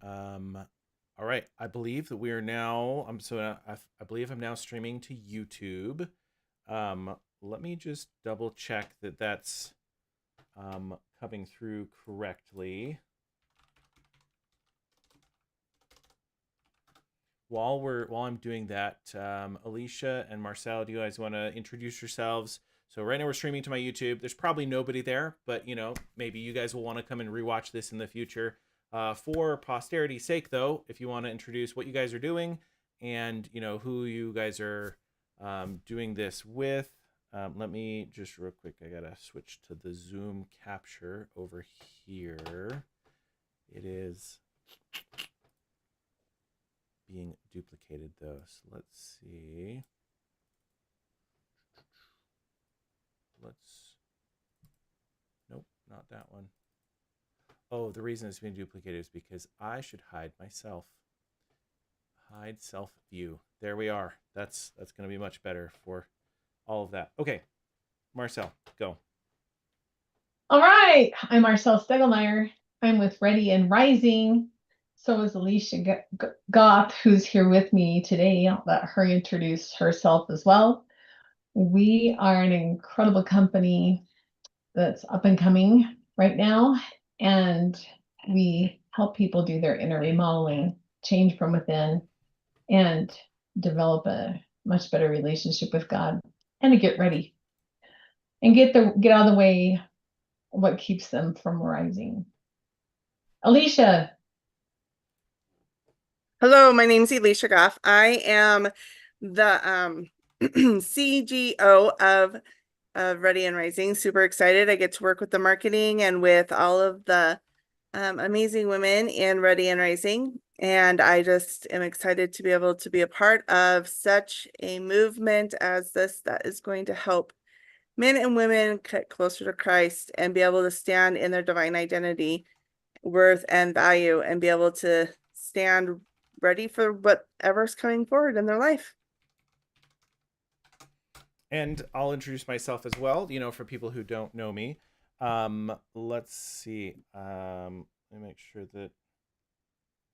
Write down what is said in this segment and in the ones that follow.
All right. I believe that we are now. I believe I'm now streaming to YouTube. Let me just double check that that's coming through correctly. While I'm doing that, Alicia and Marcel, do you guys want to introduce yourselves? So right now we're streaming to my YouTube. There's probably nobody there, but maybe you guys will want to come and rewatch this in the future. For posterity's sake, though, if you want to introduce what you guys are doing and who you guys are doing this with, let me just real quick. I gotta switch to the Zoom capture over here. It is being duplicated though, so let's see. Nope, not that one. Oh, the reason it's being duplicated is because I should hide myself. Hide self view. There we are. That's going to be much better for all of that. Okay, Marcel, go. All right, I'm Marcel Stegelmeyer. I'm with Ready and Rising. So is Alicia Goth, who's here with me today. I'll let her introduce herself as well. We are an incredible company that's up and coming right now, and we help people do their inner remodeling, change from within, and develop a much better relationship with God, and to get ready and get out of the way what keeps them from rising. Alicia. Hello, my name's Alicia Goff. I am the CGO of Ready and Rising. Super excited. I get to work with the marketing and with all of the amazing women in Ready and Rising. And I just am excited to be able to be a part of such a movement as this that is going to help men and women get closer to Christ and be able to stand in their divine identity, worth, and value, and be able to stand ready for whatever's coming forward in their life. And I'll introduce myself as well, for people who don't know me. Let's see. Let me make sure that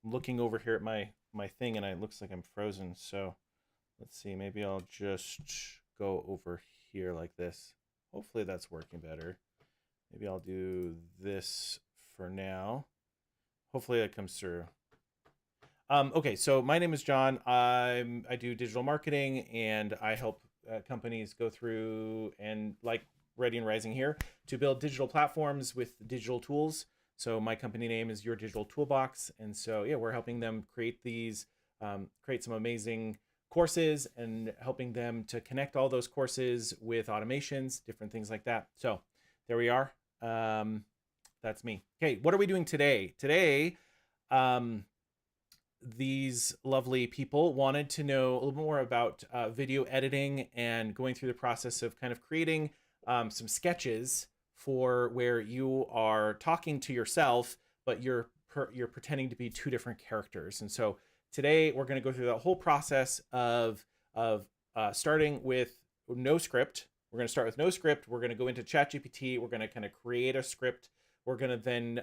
I'm looking over here at my thing and it looks like I'm frozen. So let's see. Maybe I'll just go over here like this. Hopefully that's working better. Maybe I'll do this for now. Hopefully that comes through. Okay, so my name is John. I do digital marketing and I help companies go through and like Ready and Rising here to build digital platforms with digital tools. So my company name is Your Digital Toolbox, and so yeah, we're helping them create these, create some amazing courses and helping them to connect all those courses with automations, different things like that. So there we are. That's me. Okay, what are we doing today? Today, these lovely people wanted to know a little more about video editing and going through the process of kind of creating some sketches for where you are talking to yourself, but you're pretending to be two different characters. And so today we're going to go through the whole process of starting with no script. We're going to start with no script. We're going to go into ChatGPT. We're going to kind of create a script. We're going to then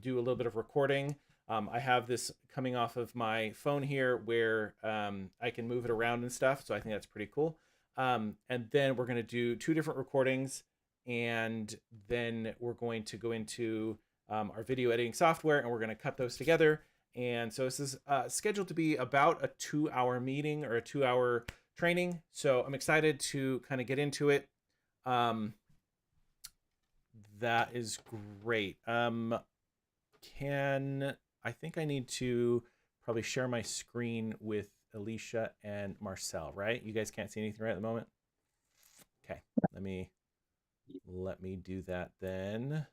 do a little bit of recording. I have this coming off of my phone here where I can move it around and stuff. So I think that's pretty cool. And then we're going to do two different recordings. And then we're going to go into our video editing software and we're going to cut those together. And so this is scheduled to be about a 2-hour meeting or a 2-hour training. So I'm excited to kind of get into it. That is great. I think I need to probably share my screen with Alicia and Marcel, right? You guys can't see anything right at the moment? Okay, let me do that then.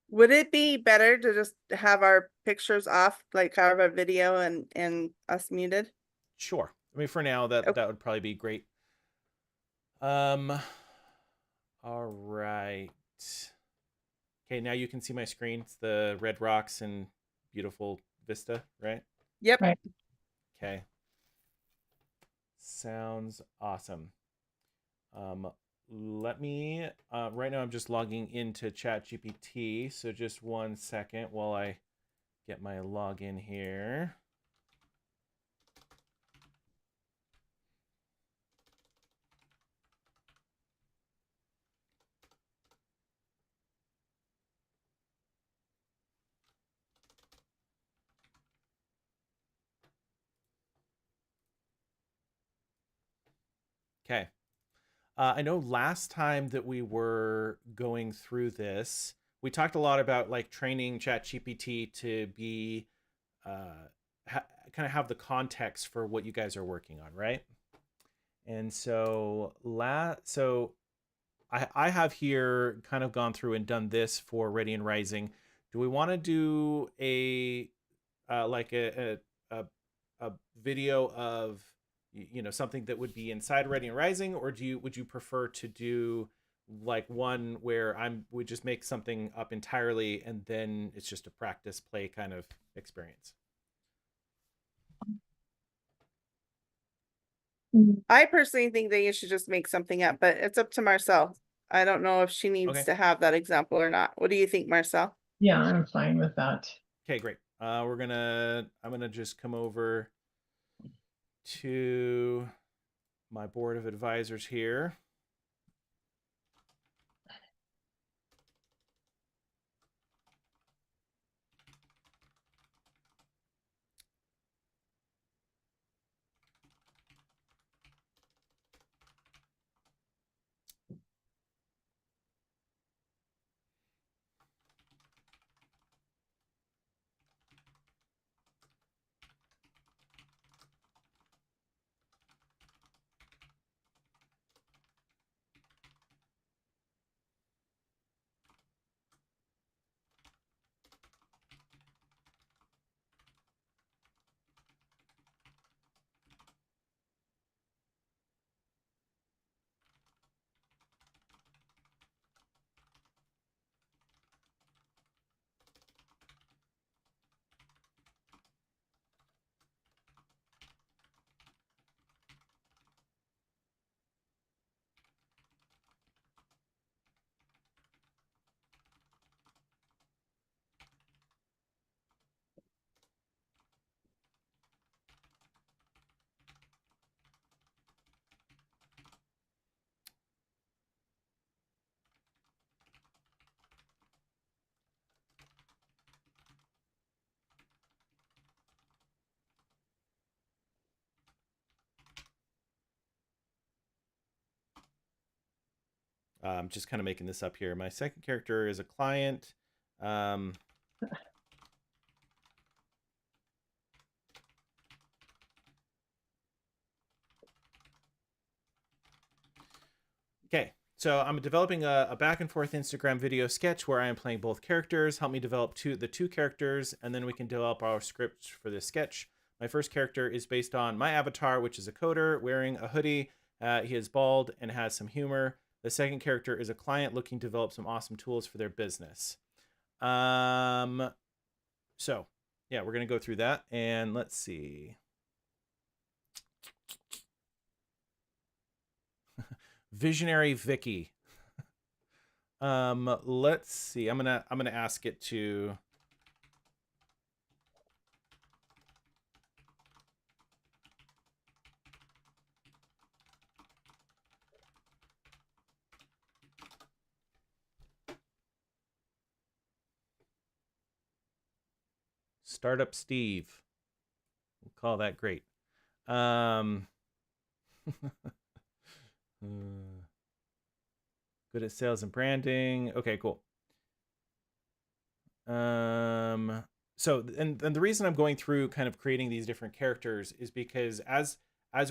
Would it be better to just have our pictures off, like have our video and us muted? Sure. I mean, for now, that would probably be great. All right. Okay, now you can see my screen. It's the red rocks and beautiful vista, right? Yep. Right. Okay. Sounds awesome. Let me, right now I'm just logging into ChatGPT. So just 1 second while I get my login here. Okay. I know last time that we were going through this, we talked a lot about like training ChatGPT to be kind of have the context for what you guys are working on, right? And so I have here kind of gone through and done this for Ready and Rising. Do we want to do a like a video of something that would be inside Ready and Rising, or would you prefer to do like one where would just make something up entirely and then it's just a practice play kind of experience? I personally think that you should just make something up, but it's up to Marcel. I don't know if she needs Okay. to have that example or not. What do you think, Marcel? Yeah, I'm fine with that. Okay, great. I'm gonna just come over to my board of advisors here. I'm just kind of making this up here. My second character is a client. Okay, so I'm developing a back and forth Instagram video sketch where I am playing both characters. Help me develop the two characters, and then we can develop our script for this sketch. My first character is based on my avatar, which is a coder wearing a hoodie. He is bald and has some humor. The second character is a client looking to develop some awesome tools for their business. So yeah, we're gonna go through that, and let's see. Visionary Vicky. Let's see. I'm gonna ask it to Startup Steve. We'll call that great. Good at sales and branding. Okay, cool. So and the reason I'm going through kind of creating these different characters is because as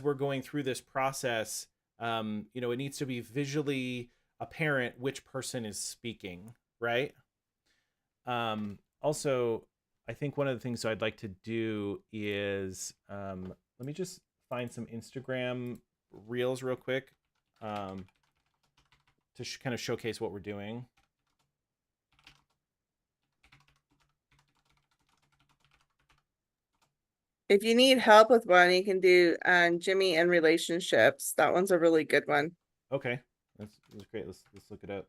we're going through this process, it needs to be visually apparent which person is speaking, right? Also, I think one of the things I'd like to do is let me just find some Instagram reels real quick to kind of showcase what we're doing. If you need help with one, you can do Jimmy and relationships. That one's a really good one. Okay, that's great. Let's look it up.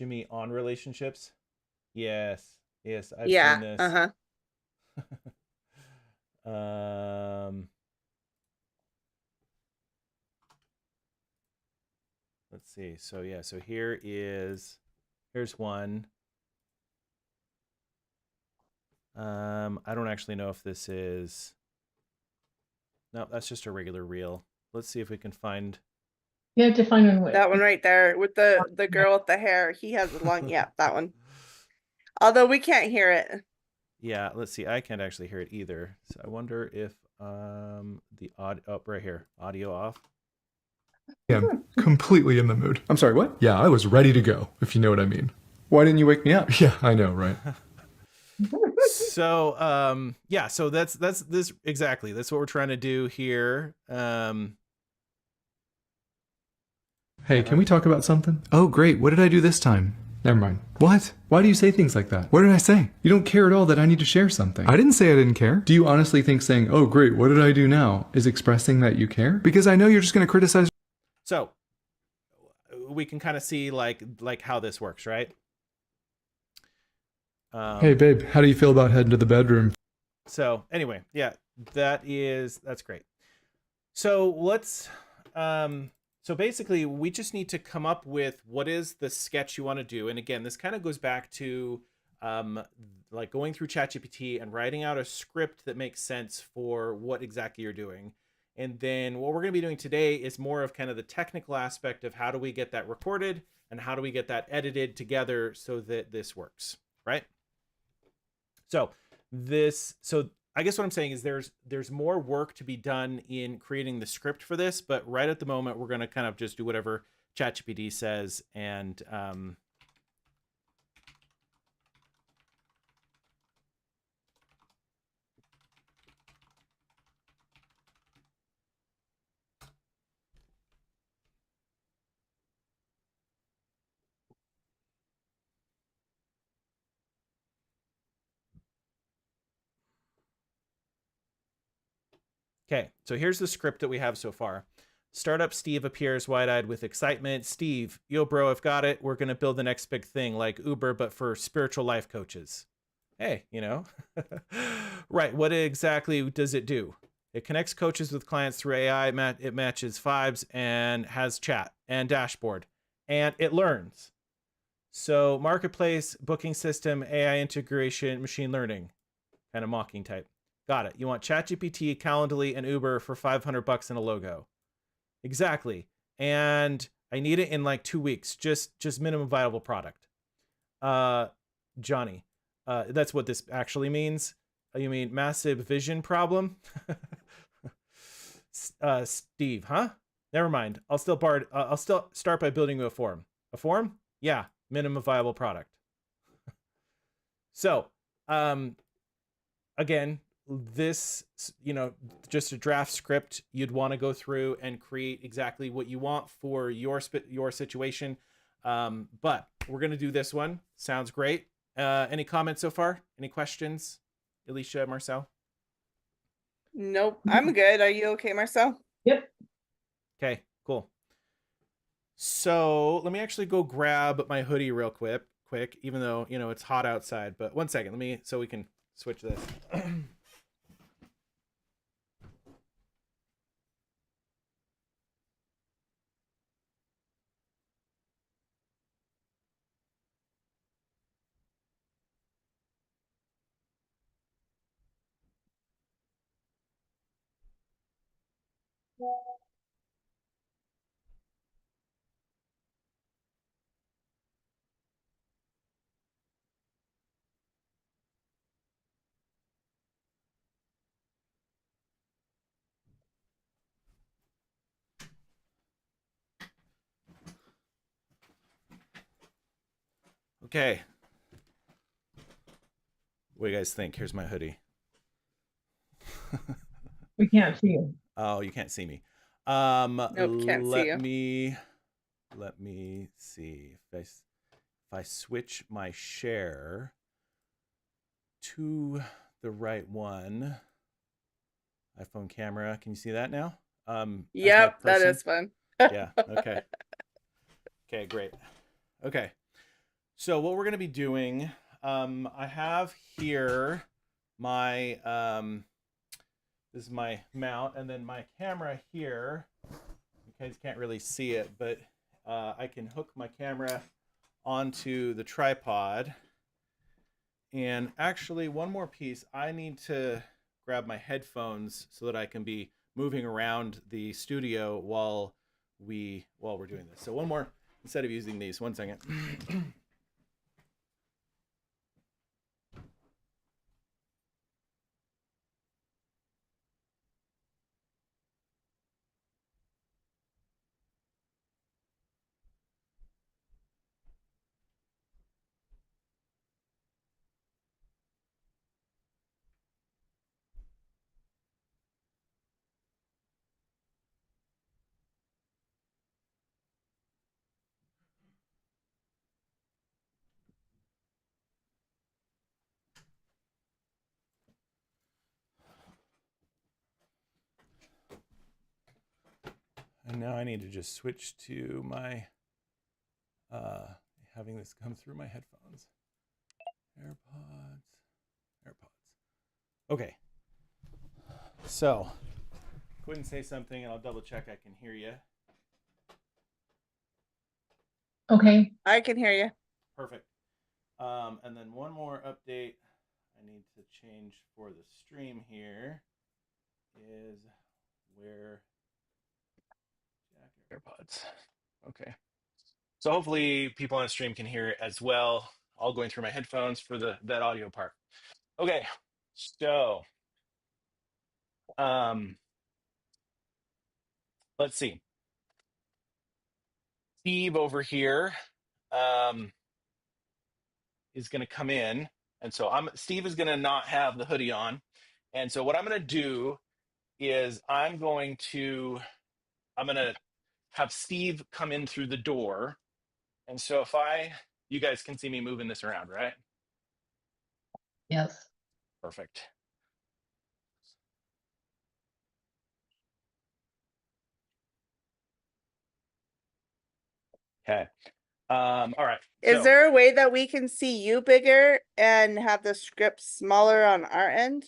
Jimmy on relationships. Yes. Yes, I've seen Yeah. this. Uh-huh. Let's see. So yeah, so here's one. I don't actually know if this is. No, that's just a regular reel. Let's see if we can find. You have to find one with That one right there with the girl with the hair. He has a long, yeah, that one. Although we can't hear it. Yeah, let's see. I can't actually hear it either. So I wonder if the audio up right here, audio off. I'm completely in the mood. I'm sorry, what? Yeah, I was ready to go, if you know what I mean. Why didn't you wake me up? Yeah, I know, right? So yeah, so that's this exactly. That's what we're trying to do here. Hey, can we talk about something? Oh, great. What did I do this time? Never mind. What? Why do you say things like that? What did I say? You don't care at all that I need to share something. I didn't say I didn't care. Do you honestly think saying, oh, great, what did I do now, is expressing that you care? Because I know you're just going to criticize. So we can kind of see like how this works, right? Hey, babe, how do you feel about heading to the bedroom? So anyway, yeah, that's great. So let's so basically we just need to come up with what is the sketch you want to do. And again, this kind of goes back to like going through ChatGPT and writing out a script that makes sense for what exactly you're doing. And then what we're going to be doing today is more of kind of the technical aspect of how do we get that recorded and how do we get that edited together so that this works, right? So I guess what I'm saying is there's more work to be done in creating the script for this, but right at the moment we're going to kind of just do whatever ChatGPT says and okay, so here's the script that we have so far. Startup Steve appears wide-eyed with excitement. Steve, yo, bro, I've got it. We're going to build the next big thing like Uber, but for spiritual life coaches. Hey, you know, right. What exactly does it do? It connects coaches with clients through AI. It matches vibes and has chat and dashboard and it learns. So marketplace, booking system, AI integration, machine learning, kind of mocking type. Got it. You want ChatGPT, Calendly, and Uber for $500 and a logo. Exactly. And I need it in like 2 weeks. Just minimum viable product. Johnny, that's what this actually means. You mean massive vision problem? Steve, huh? Never mind. I'll still start by building you a form. A form? Yeah, minimum viable product. So, again, this, you know, just a draft script. You'd want to go through and create exactly what you want for your situation. But we're going to do this one. Sounds great. Any comments so far? Any questions? Alicia, Marcel? Nope. I'm good. Are you okay, Marcel? Yep. Okay, cool. So let me actually go grab my hoodie real quick, even though, you know, it's hot outside, but 1 second, so we can switch this. Okay. What do you guys think? Here's my hoodie. We can't see you. Oh, you can't see me. Nope, can't see you. Let me see if I switch my share to the right one. iPhone camera. Can you see that now? Yep, that is fun. Yeah. Okay. Okay, great. Okay. So what we're going to be doing, I have here my this is my mount, and then my camera here. You guys can't really see it, but I can hook my camera onto the tripod. And actually, one more piece, I need to grab my headphones so that I can be moving around the studio while we're doing this. So one more, instead of using these, 1 second. And now I need to just switch to my having this come through my headphones. AirPods. Okay. So, go ahead and say something and I'll double check I can hear you. Okay. I can hear you. Perfect. And then one more update I need to change for the stream here is where AirPods. Okay. So hopefully people on the stream can hear it as well. All going through my headphones for that audio part. Okay. So let's see. Steve over here is going to come in, and so Steve is going to not have the hoodie on, and so what I'm going to do is I'm going to have Steve come in through the door, and so you guys can see me moving this around, right? Yes. Perfect. Okay. All right. Is there a way that we can see you bigger and have the script smaller on our end?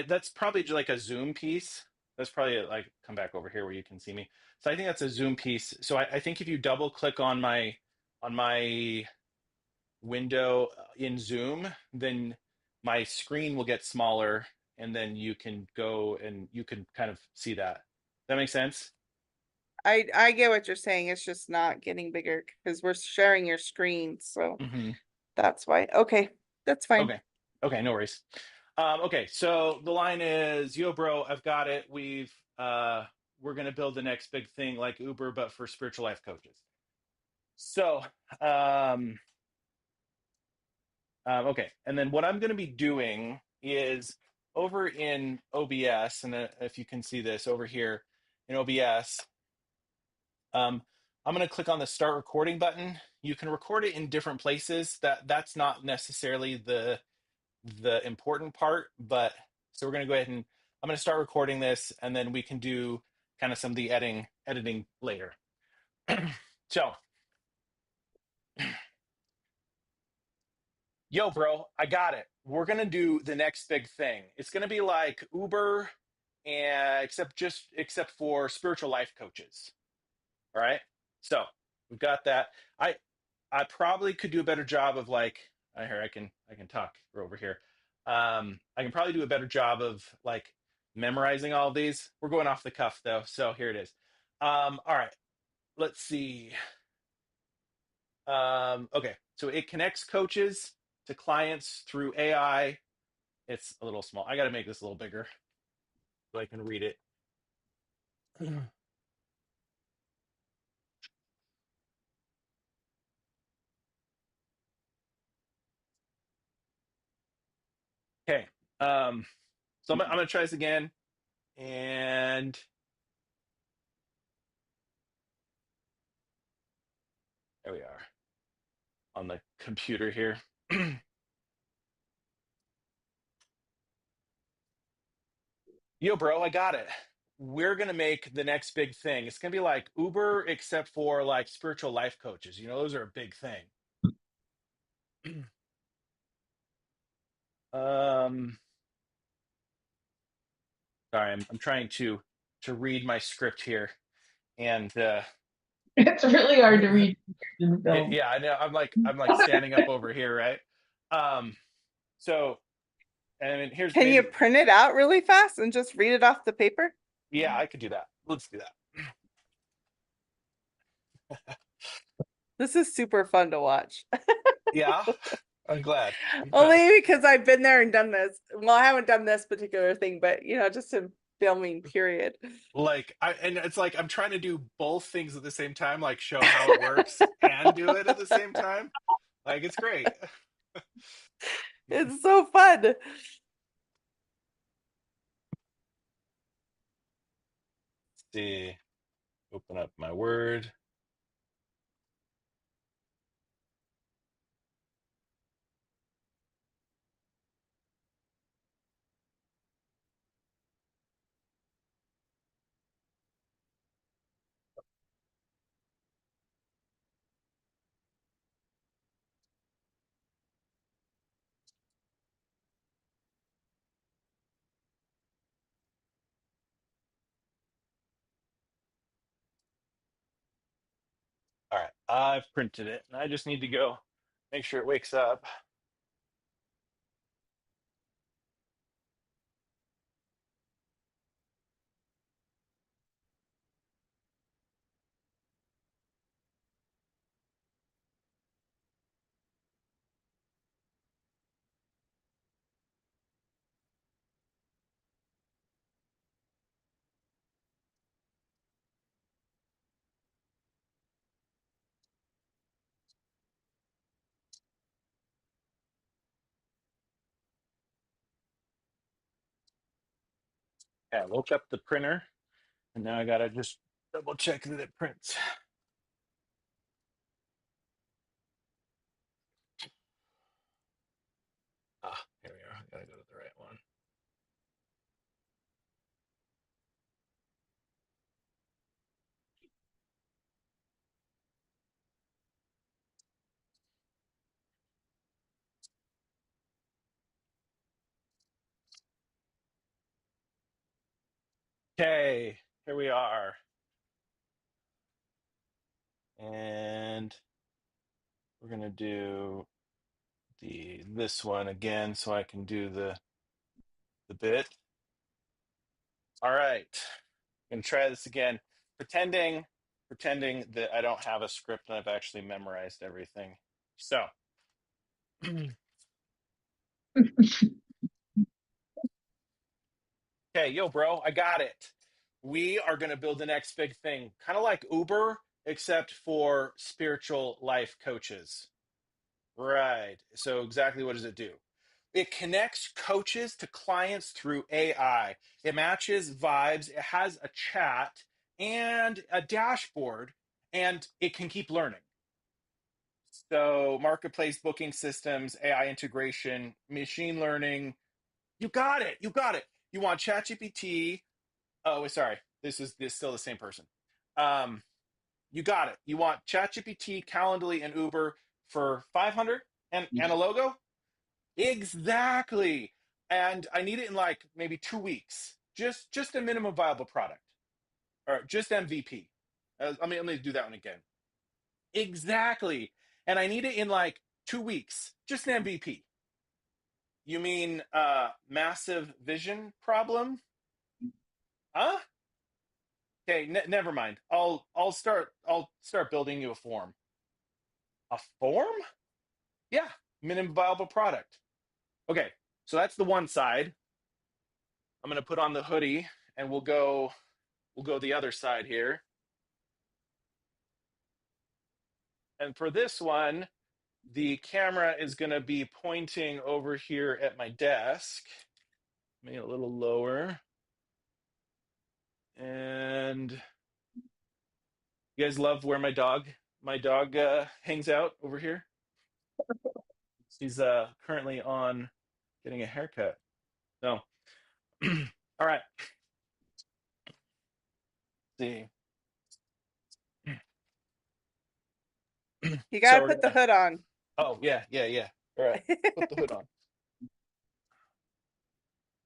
That's probably just like a Zoom piece. That's probably like come back over here where you can see me. So I think that's a Zoom piece. So I think if you double click on my window in Zoom, then my screen will get smaller, and then you can go and you can kind of see that. That makes sense? I get what you're saying. It's just not getting bigger because we're sharing your screen, so that's why. Okay, that's fine. Okay, no worries. Okay, so the line is, "Yo, bro, I've got it. We're gonna build the next big thing like Uber, but for spiritual life coaches." So, okay, and then what I'm going to be doing is over in OBS, and if you can see this over here in OBS, I'm going to click on the Start Recording button. You can record it in different places. That's not necessarily the important part, but so we're going to go ahead and I'm going to start recording this, and then we can do kind of some of the editing later. So, yo, bro, I got it. We're going to do the next big thing. It's going to be like Uber, and except for spiritual life coaches. All right. So we've got that. I probably could do a better job of like here I can talk over here. I can probably do a better job of like memorizing all of these. We're going off the cuff though, so here it is. All right, let's see. Okay, so it connects coaches to clients through AI. It's a little small. I got to make this a little bigger so I can read it. Okay, so I'm gonna try this again, and there we are on the computer here. Yo, bro, I got it. we're gonna make the next big thing. It's gonna be like Uber, except for like spiritual life coaches. You know, those are a big thing. Um, sorry, I'm trying to read my script here, and It's really hard to read in the film. yeah, I know. I'm like standing up over here, right? Um, so and here's Can you maybe print it out really fast and just read it off the paper? yeah, I could do that. Let's do that. This is super fun to watch. Yeah, I'm glad. I'm glad. Only because I've been there and done this. Well, I haven't done this particular thing, but just in filming, period. Like and it's like I'm trying to do both things at the same time, like show how it works and do it at the same time. Like it's great. It's so fun. See, open up my Word. All right, I've printed it, and I just need to go make sure it wakes up. Yeah, I woke up the printer, and now I gotta just double check that it prints. Ah, here we are. I gotta go to the right one. Okay, here we are. And we're gonna do this one again so I can do the bit. All right. I'm gonna try this again. Pretending that I don't have a script and I've actually memorized everything. So okay, yo, bro, I got it. We are going to build the next big thing, kind of like Uber, except for spiritual life coaches. Right. So, exactly what does it do? It connects coaches to clients through AI. It matches vibes, it has a chat and a dashboard, and it can keep learning. So, marketplace booking systems, AI integration, machine learning. You got it. You got it. You want ChatGPT. Oh, sorry. This is still the same person. Um, you got it. You want ChatGPT, Calendly, and Uber for 500 and a logo? Exactly. And I need it in like maybe 2 weeks. Just a minimum viable product, or just MVP. Let me do that one again. Exactly. And I need it in like 2 weeks. Just an MVP. You mean massive vision problem? Huh? Okay, never mind. I'll start building you a form. A form? Yeah, minimum viable product. Okay, so that's the one side. I'm gonna put on the hoodie, and we'll go the other side here. And for this one, the camera is gonna be pointing over here at my desk. Maybe a little lower. And you guys love where my dog hangs out over here. She's currently on getting a haircut. So, all right. see. You So gotta we're put the gonna. hood on. Oh yeah, yeah, yeah. All right, put the hood on.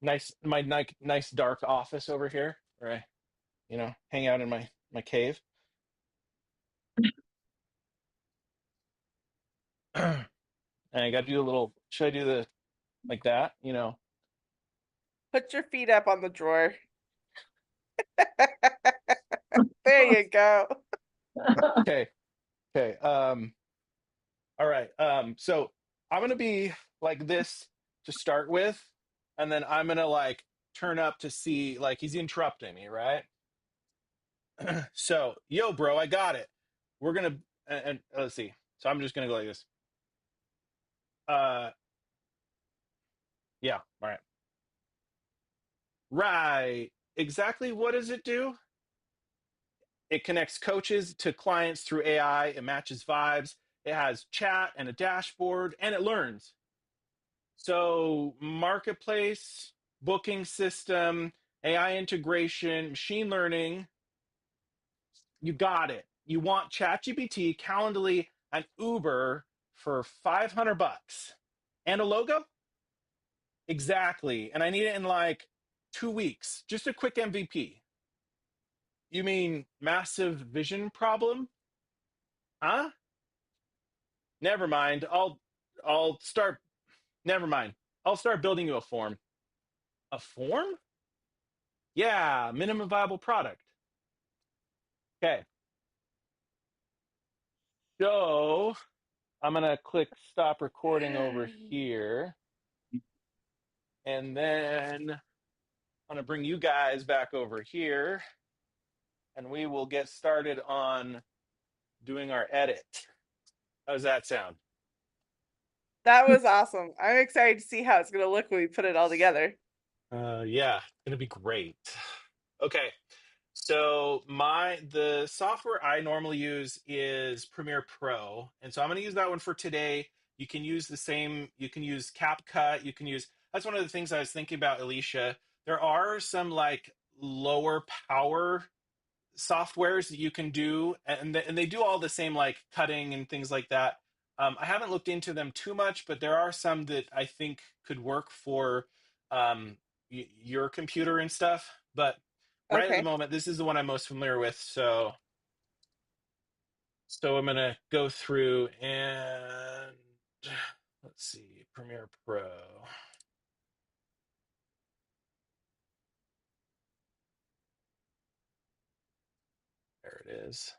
Nice, my nice dark office over here, where I, hang out in my cave. And I got to do a little. Should I do the like that? Put your feet up on the drawer. There you go. Okay, okay. All right. So I'm gonna be like this to start with, and then I'm gonna like turn up to see like he's interrupting me, right? So, yo, bro, I got it. We're gonna and let's see. So I'm just gonna go like this. Uh, yeah. All right. Right. Exactly. What does it do? It connects coaches to clients through AI. It matches vibes. It has chat and a dashboard, and it learns. So, marketplace, booking system, AI integration, machine learning, you got it. You want ChatGPT, Calendly, and Uber for $500 and a logo? Exactly. And I need it in like 2 weeks. Just a quick MVP. You mean massive vision problem? Huh? Never mind. I'll start. Never mind. I'll start building you a form. A form? Yeah, minimum viable product. Okay. So I'm gonna click stop recording over here, and then I'm gonna bring you guys back over here, and we will get started on doing our edit. How's that sound? That was awesome. I'm excited to see how it's gonna look when we put it all together. Yeah, it's gonna be great. Okay, so the software I normally use is Premiere Pro, and so I'm gonna use that one for today. You can use the same. You can use CapCut. You can use. That's one of the things I was thinking about, Alicia. There are some like lower power softwares that you can do, and they do all the same like cutting and things like that. I haven't looked into them too much, but there are some that I think could work for um, your computer and stuff. But right at the Okay. moment, this is the one I'm most familiar with. So I'm gonna go through and let's see, Premiere Pro. There it is.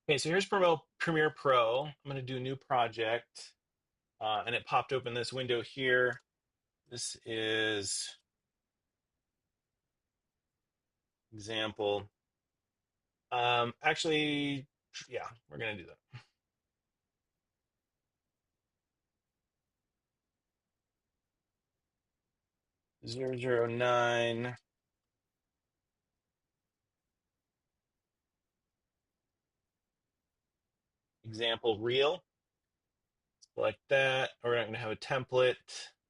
Okay, so here's Premiere Pro. I'm gonna do a new project, and it popped open this window here. This is example. Actually, yeah, we're gonna do that. 009 example reel. Like that. We're not gonna have a template.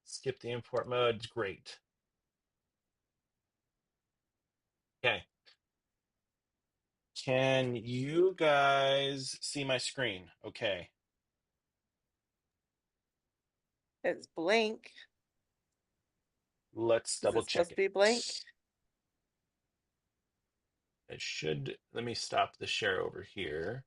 Skip the import mode. It's great. Okay. Can you guys see my screen? Okay. It's blank. Let's Is double it supposed check to it. be blank? It should. Let me stop the share over here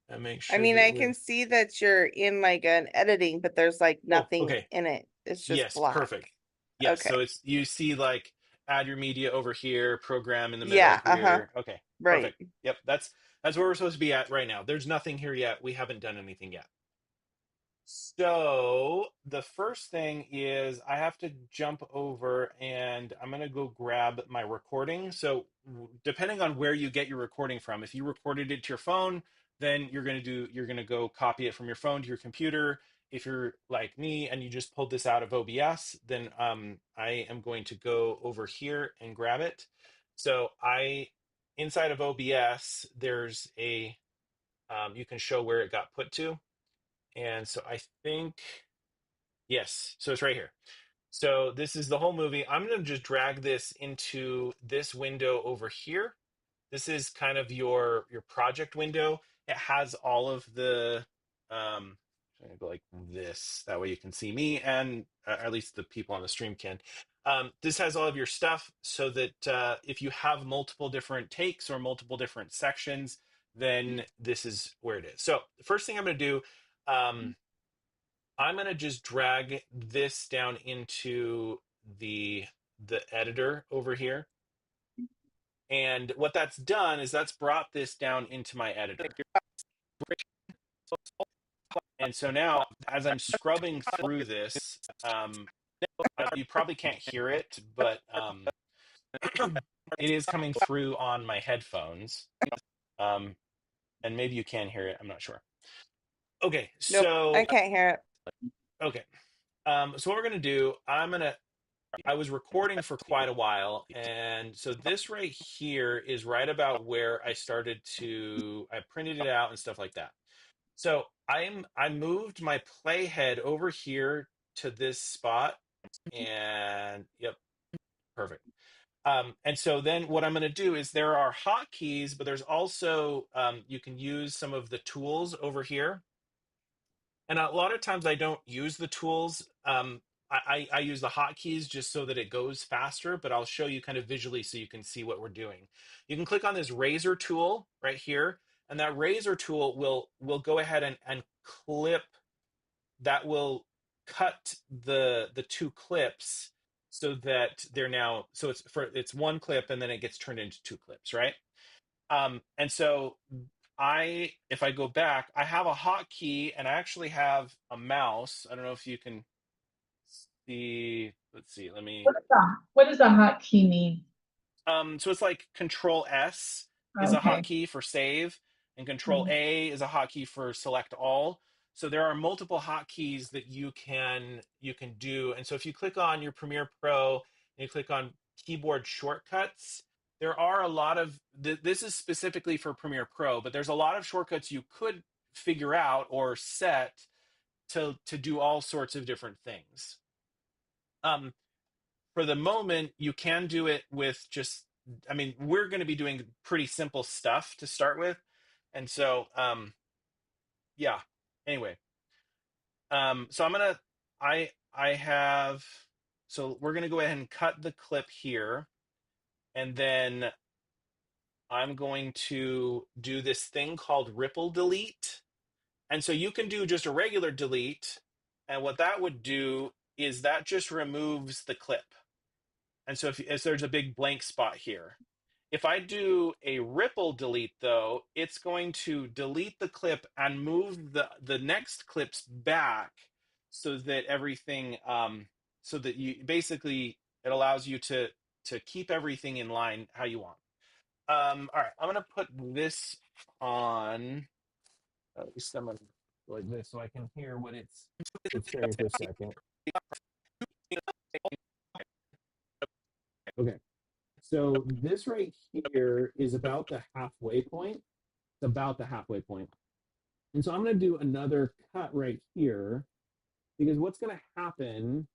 and make I sure mean, that I we're. can see that you're in like an editing, but there's like Oh, nothing okay. in it. It's just Yes, black. perfect. Yes, Okay. so it's you see like add your media over here, program in the middle Yeah, uh-huh. here. Okay, Right. perfect. Yep, that's where we're supposed to be at right now. There's nothing here yet. We haven't done anything yet. So the first thing is I have to jump over and I'm gonna go grab my recording. So depending on where you get your recording from, if you recorded it to your phone, then you're gonna go copy it from your phone to your computer. If you're like me and you just pulled this out of OBS, then I am going to go over here and grab it. So inside of OBS, there's a you can show where it got put to. And so I think, yes, so it's right here. So this is the whole movie. I'm going to just drag this into this window over here. This is kind of your project window. It has all of the I'm gonna go like this. That way you can see me, and at least the people on the stream can. This has all of your stuff so that if you have multiple different takes or multiple different sections, then this is where it is. So the first thing I'm going to do, I'm going to just drag this down into the editor over here. And what that's done is that's brought this down into my editor. And so now, as I'm scrubbing through this, you probably can't hear it, but it is coming through on my headphones. And maybe you can hear it. I'm not sure. Okay, Nope, so I can't hear it. okay. So what we're gonna do, I was recording for quite a while, and so this right here is right about where I printed it out and stuff like that. So I moved my playhead over here to this spot, and yep, perfect. And so then what I'm going to do is there are hotkeys, but there's also you can use some of the tools over here. And a lot of times I don't use the tools. I use the hotkeys just so that it goes faster, but I'll show you kind of visually so you can see what we're doing. You can click on this razor tool right here, and that razor tool will go ahead and clip. That will cut the two clips so that they're now, so it's one clip and then it gets turned into two clips, right? And so if I go back, I have a hotkey and I actually have a mouse. I don't know if you can see. Let's see. What does a hotkey mean? So it's like Control S is a Okay. hotkey for save, and Control A is a hotkey for select all. So there are multiple hotkeys that you can do. And so if you click on your Premiere Pro and you click on keyboard shortcuts, there are a lot of this is specifically for Premiere Pro, but there's a lot of shortcuts you could figure out or set to do all sorts of different things. For the moment, you can do it with just, I mean, we're going to be doing pretty simple stuff to start with. And so, yeah, anyway, so so we're going to go ahead and cut the clip here. And then I'm going to do this thing called ripple delete. And so you can do just a regular delete. And what that would do is that just removes the clip. And so if there's a big blank spot here, if I do a ripple delete though, it's going to delete the clip and move the next clips back so that everything, so that you basically, it allows you to keep everything in line how you want. All right, I'm gonna put this on, at least I'm gonna go like this so I can hear what it's saying for a second. Okay. So this right here is about the halfway point. It's about the halfway point. And so I'm going to do another cut right here because what's going to happen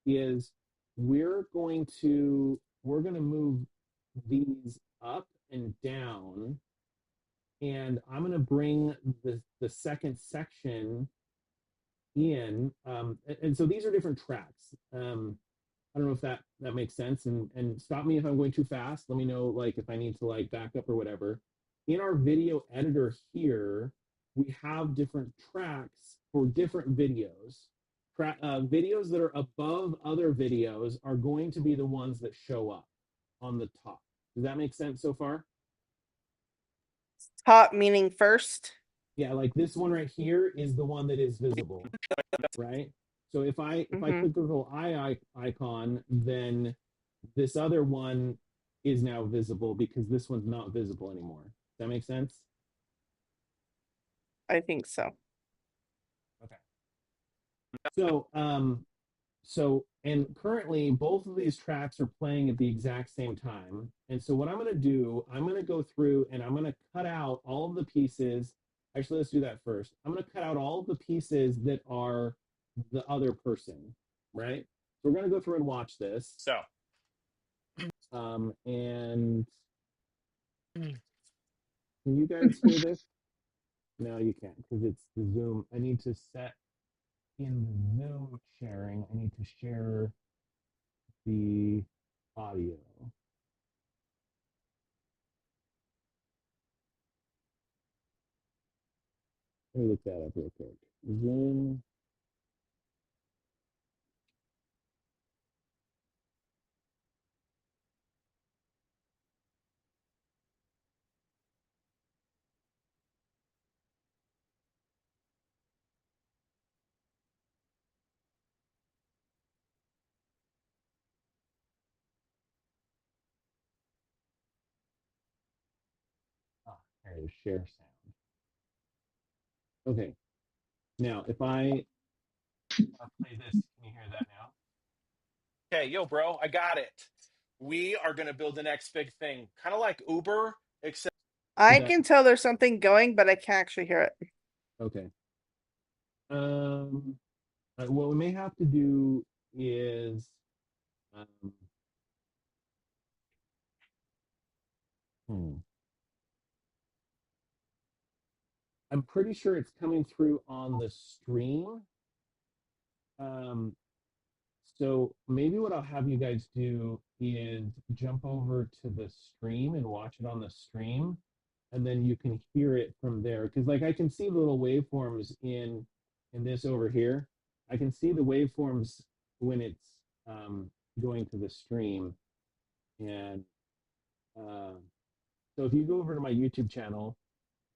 is we're going to move these up and down, and I'm going to bring the second section in. And so these are different tracks. I don't know if that makes sense, and stop me if I'm going too fast. Let me know like if I need to like back up or whatever. In our video editor here, we have different tracks for different videos. Videos that are above other videos are going to be the ones that show up on the top. Does that make sense so far? Top meaning first. Yeah, like this one right here is the one that is visible, right? So if I click the little eye icon, then this other one is now visible because this one's not visible anymore. Does that make sense? I think so. Okay. So and currently both of these tracks are playing at the exact same time. And so what I'm going to do, I'm going to go through and I'm going to cut out all of the pieces Actually, let's do that first. I'm going to cut out all the pieces that are the other person, right? So we're going to go through and watch this. So, And can you guys hear this? No, you can't because it's the Zoom. I need to set in the Zoom sharing. I need to share the audio. Let me look that up real quick. Zoom. Ah, there it is, share sound. Okay. Now, if I play this, can you hear that now? okay, yo, bro, I got it. We are going to build the next big thing, kind of like Uber, except I that- can tell there's something going, but I can't actually hear it. Okay. What we may have to do is I'm pretty sure it's coming through on the stream. So maybe what I'll have you guys do is jump over to the stream and watch it on the stream, and then you can hear it from there. Because like I can see the little waveforms in this over here. I can see the waveforms when it's going to the stream, and so if you go over to my YouTube channel,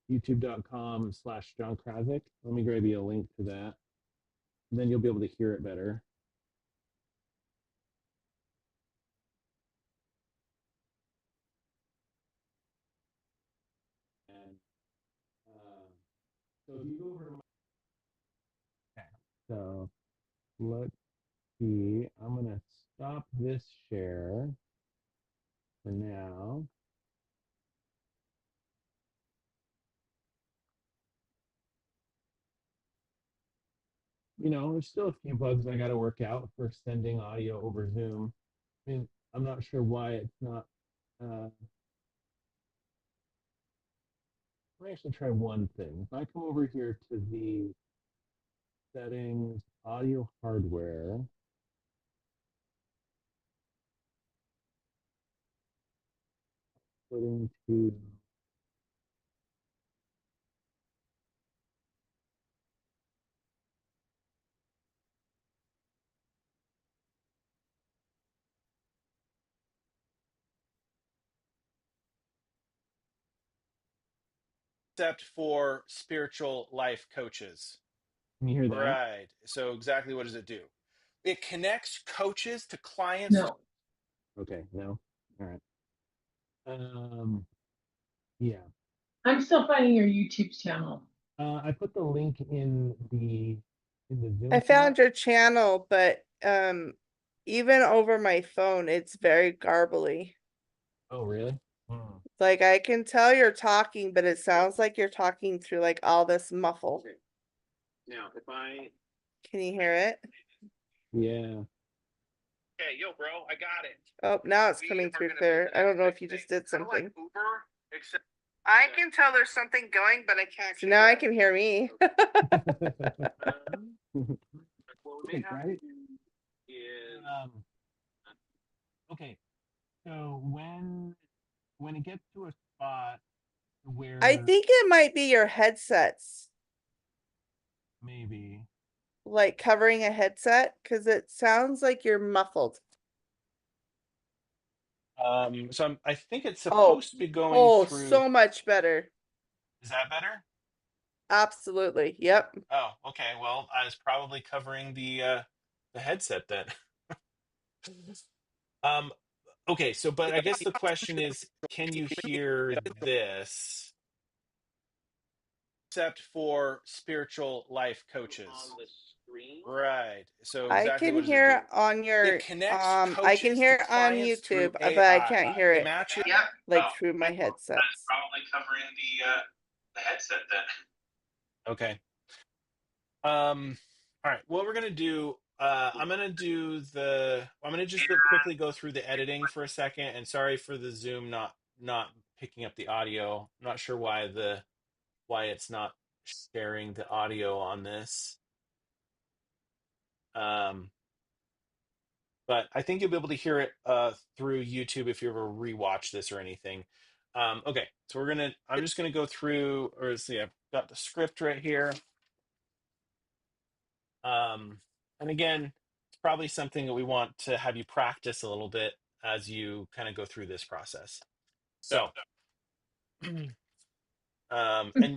youtube.com/John Krazik, let me grab you a link to that. Then you'll be able to hear it better. And so if you go over to my so let's see. I'm gonna stop this share for now. You know, there's still a few bugs I got to work out for sending audio over Zoom. I mean, I'm not sure why it's not. Let me actually try one thing. If I come over here to the settings, audio hardware, put into except for spiritual life coaches. can you hear that? Right. So exactly what does it do? It connects coaches to clients. No. Okay, no. All right. Yeah. I'm still finding your YouTube channel. I put the link in the Zoom I chat. found your channel, but even over my phone, it's very garbly. Oh, really? Like I can tell you're talking, but it sounds like you're talking through like all this muffle. Okay. Now, if I Can you hear it? yeah. Okay, yo, bro, I got it. Oh, now it's We coming are through gonna clear. build the I don't next know big if you just thing, did kinda like something. Uber, except I can tell there's something going, but I can't. So now I can hear me. Okay, right? Okay, so when it gets to a spot where I think it might be your headsets, maybe like covering a headset, because it sounds like you're muffled. I think it's supposed to be going through. So much better. Is that better? Absolutely. Yep. Oh, okay. Well, I was probably covering the headset then. Okay, so but I guess the question is, can you hear this? Except for spiritual life coaches. on the screen. Right. So I exactly can what does it hear do? it on your It connects I can coaches hear to it on clients through YouTube, but I AI. can't hear It it matches. like Oh, through my okay. Well, headsets. that's probably covering the headset then. Okay. All right. What we're gonna do, I'm gonna just quickly go through the editing for a second. And sorry for the Zoom not picking up the audio. I'm not sure why it's not sharing the audio on this. But I think you'll be able to hear it through YouTube if you ever rewatch this or anything. Okay, so I'm just gonna go through, or see, I've got the script right here. And again, it's probably something that we want to have you practice a little bit as you kind of go through this process. So, and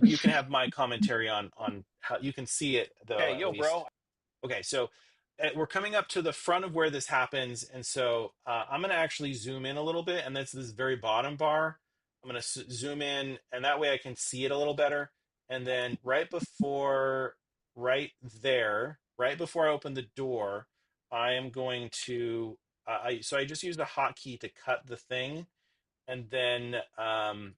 you can have my commentary on how you can see it though. Hey, yo, bro. Okay, so we're coming up to the front of where this happens, and so I'm going to actually zoom in a little bit, and that's this very bottom bar. I'm going to zoom in, and that way I can see it a little better. And then right there, right before I open the door, I am going to. So I just used a hotkey to cut the thing, and then let's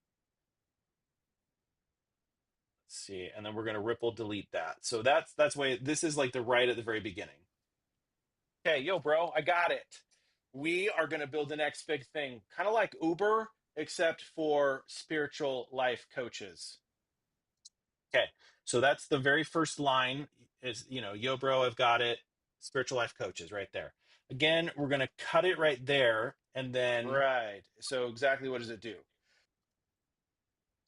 see, and then we're going to ripple delete that. So that's why this is like the right at the very beginning. Okay, yo, bro, I got it. We are going to build the next big thing, kind of like Uber, except for spiritual life coaches. Okay, so that's the very first line is, yo, bro, I've got it. Spiritual life coaches right there. Again, we're going to cut it right there. And then, right. So exactly what does it do?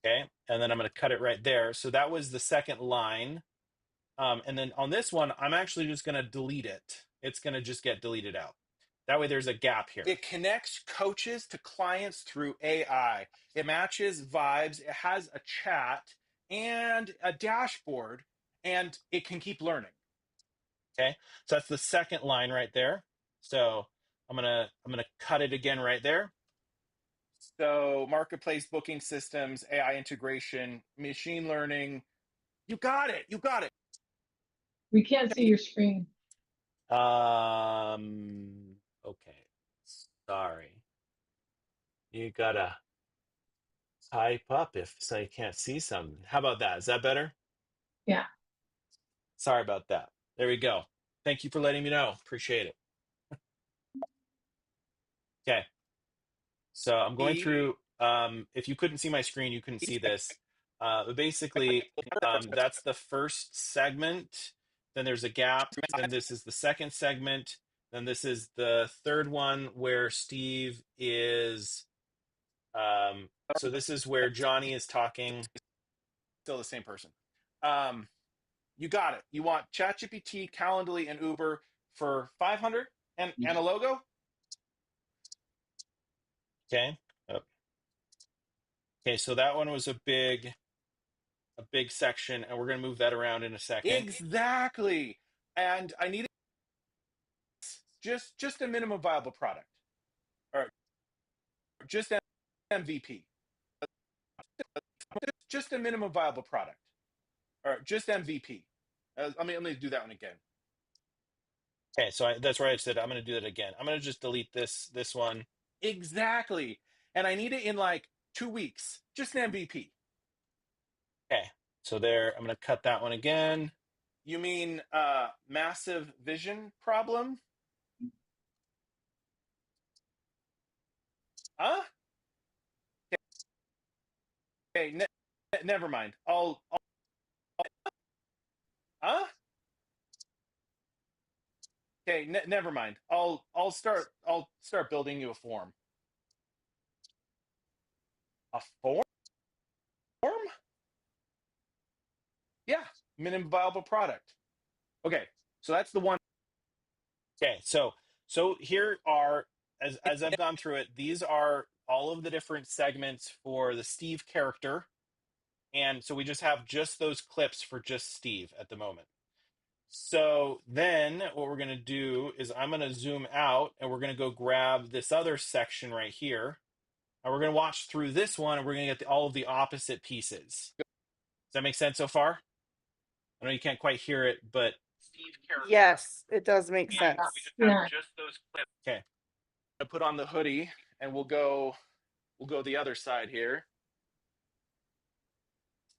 Okay, and then I'm going to cut it right there. So that was the second line. And then on this one, I'm actually just going to delete it. It's going to just get deleted out. That way there's a gap here. It connects coaches to clients through AI. It matches vibes. It has a chat and a dashboard, and it can keep learning. Okay, so that's the second line right there. So I'm gonna cut it again right there. So marketplace booking systems, AI integration, machine learning. You got it. You got it. We can't see your screen. Okay. Sorry. You gotta type up if so you can't see something. How about that? Is that better? Yeah. Sorry about that. There we go. Thank you for letting me know. Appreciate it. Okay. So I'm going through, if you couldn't see my screen, you couldn't see this. But basically, that's the first segment. Then there's a gap. Then this is the second segment. Then this is the third one where Steve is. So this is where Johnny is talking. Still the same person. You got it. You want ChatGPT, Calendly, and Uber for 500 and a logo. Okay. Okay. So that one was a big section, and we're going to move that around in a second. Exactly. And I need just a minimum viable product, or just MVP. Just a minimum viable product, or just MVP. Let me do that one again. Okay, so that's where I said I'm going to do that again. I'm going to just delete this one. Exactly. And I need it in like 2 weeks. Just an MVP. Okay, so there, I'm going to cut that one again. You mean massive vision problem? Huh? Okay, never mind. I'll huh? Okay, never mind. I'll start building you a form. A form? Yeah, minimum viable product. Okay, so that's the one. Okay, so here are, as I've gone through it, these are all of the different segments for the Steve character. And so we just have just those clips for just Steve at the moment. So then what we're going to do is I'm going to zoom out, and we're going to go grab this other section right here. And we're going to watch through this one, and we're going to get all of the opposite pieces. Does that make sense so far? I know you can't quite hear it, but Yes, it does make sense. Yeah. just those clips. Okay. I put on the hoodie, and we'll go the other side here.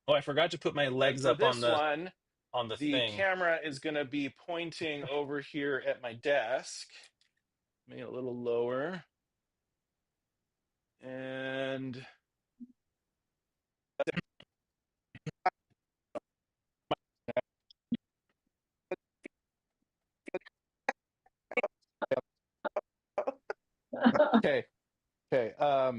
Oh, I forgot to put my legs for up this one, on the the thing. camera is going to be pointing over here at my desk. Maybe a little lower. And okay. Okay. All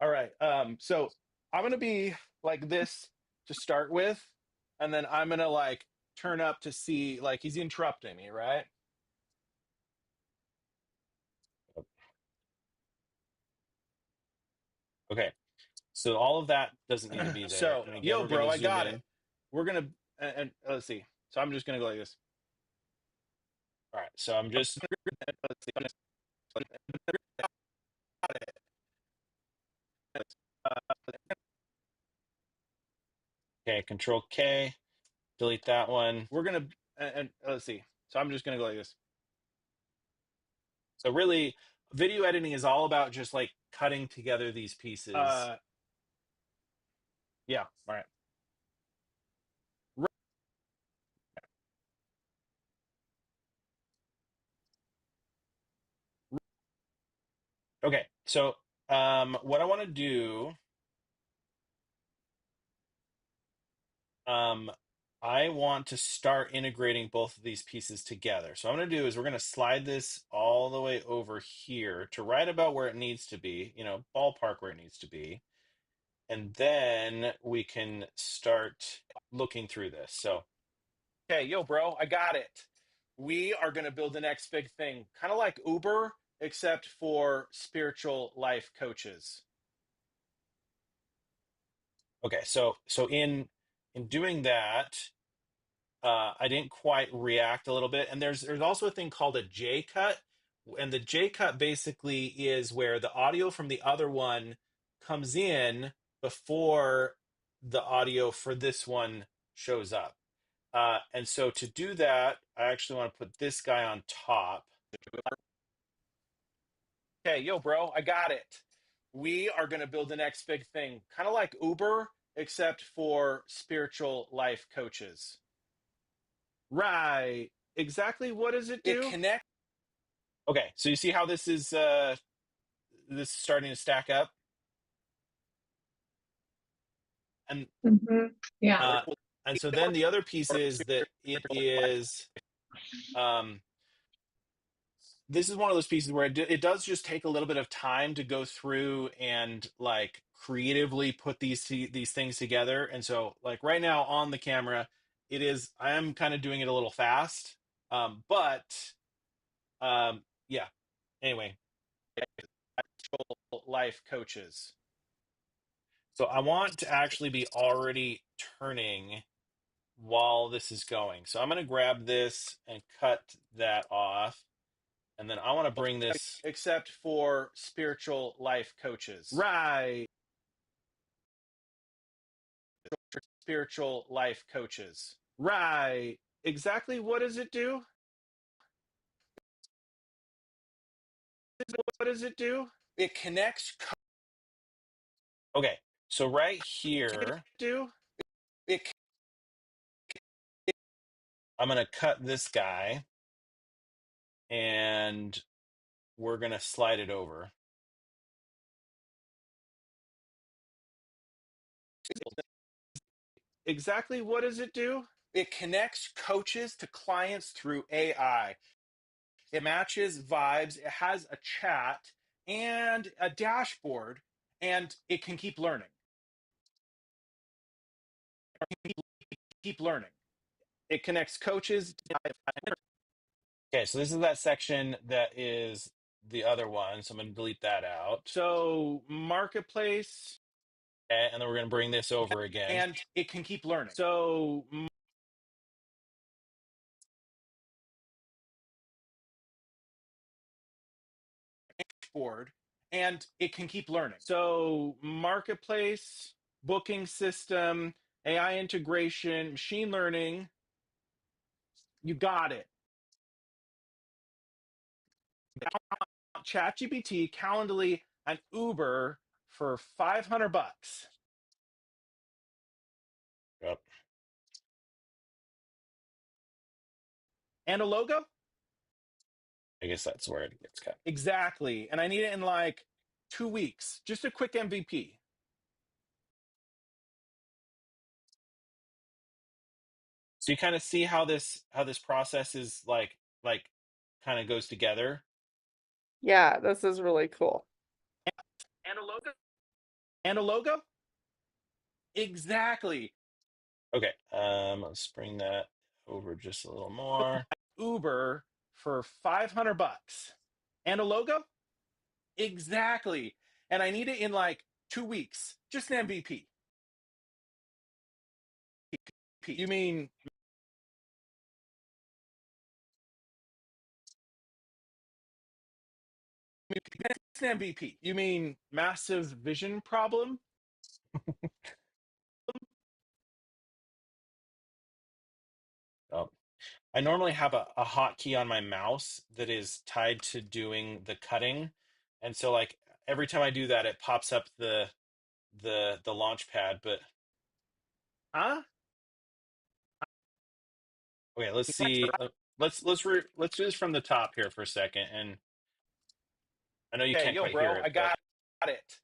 right. So I'm gonna be like this to start with, and then I'm gonna like turn up to see like he's interrupting me, right? Okay. So all of that doesn't need to be there. So, And again, yo, we're bro, gonna I zoom got it. in. We're gonna and let's see. So I'm just gonna go like this. All right. So I'm just let's see. Okay. Control K. Delete that one. We're gonna and let's see. So I'm just gonna go like this. So really, video editing is all about just like cutting together these pieces. Yeah. All right. Okay. So what I want to do, I want to start integrating both of these pieces together. So what I'm going to do is we're going to slide this all the way over here to right about where it needs to be, you know, ballpark where it needs to be. And then we can start looking through this. So, okay, yo, bro, I got it. We are going to build the next big thing, kind of like Uber, except for spiritual life coaches. Okay, so in doing that, I didn't quite react a little bit, and there's also a thing called a J cut, and the J cut basically is where the audio from the other one comes in before the audio for this one shows up. And so to do that, I actually want to put this guy on top. Okay, yo, bro, I got it. We are going to build the next big thing, kind of like Uber, except for spiritual life coaches. Right. Exactly. What does it do? It connects. Okay, so you see how this is starting to stack up, and Mhm. Yeah. and so then the other piece is that it is this is one of those pieces where it does just take a little bit of time to go through and like creatively put these things together. And so like right now on the camera, I am kind of doing it a little fast. But yeah. Anyway, life coaches. So I want to actually be already turning while this is going. So I'm going to grab this and cut that off. And then I want to bring this, except for spiritual life coaches. Right. Spiritual life coaches. Right. Exactly. What does it do? What does it do? It connects. Okay. So right here, it. I'm going to cut this guy and we're going to slide it over. Exactly what does it do? It connects coaches to clients through AI. It matches vibes, it has a chat and a dashboard, and it can keep learning. Keep learning. It connects coaches. Okay, so this is that section that is the other one. So I'm going to delete that out. So marketplace. Okay, and then we're going to bring this over again. And it can keep learning. So board, and it can keep learning. So marketplace, booking system, AI integration, machine learning. You got it. ChatGPT, Calendly, and Uber for $500. And a logo? I guess that's where it gets cut. Exactly. And I need it in like 2 weeks. Just a quick MVP. So you kind of see how this process is like kind of goes together. Yeah, this is really cool. And a logo? And a logo? Exactly. Okay. Let's bring that over just a little more. Uber for $500. And a logo? Exactly. And I need it in like 2 weeks. Just an MVP. You mean it's an MVP? You mean massive vision problem? Oh, I normally have a hotkey on my mouse that is tied to doing the cutting. And so like every time I do that, it pops up the launch pad. But Huh? okay, let's see. Let's do this from the top here for a second. And I know you Okay, can't yo, quite bro, hear it, I but got it.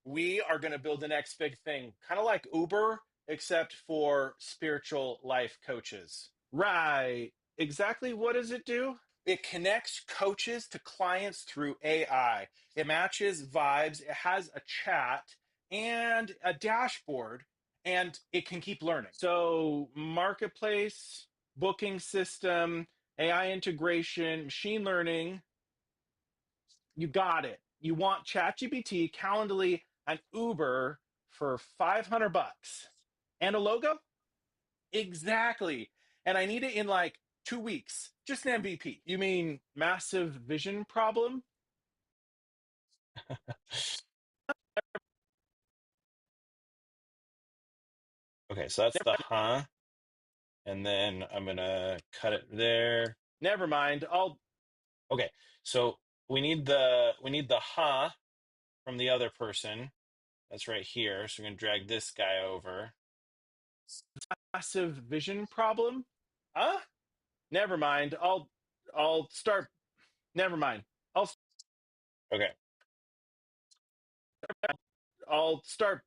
We are going to build the next big thing, kind of like Uber, except for spiritual life coaches. Right. Exactly what does it do? It connects coaches to clients through AI. It matches vibes, it has a chat and a dashboard, and it can keep learning. So, marketplace, booking system, AI integration, machine learning, you got it. You want ChatGPT, Calendly, and Uber for $500 and a logo? Exactly. And I need it in like 2 weeks. Just an MVP. You mean massive vision problem? okay, so that's the huh. And then I'm gonna cut it there. Never mind. Okay, so we need the huh from the other person. That's right here. So we're gonna drag this guy over. Massive vision problem? Huh? Never mind. I'll start. Never mind. Okay. I'll start.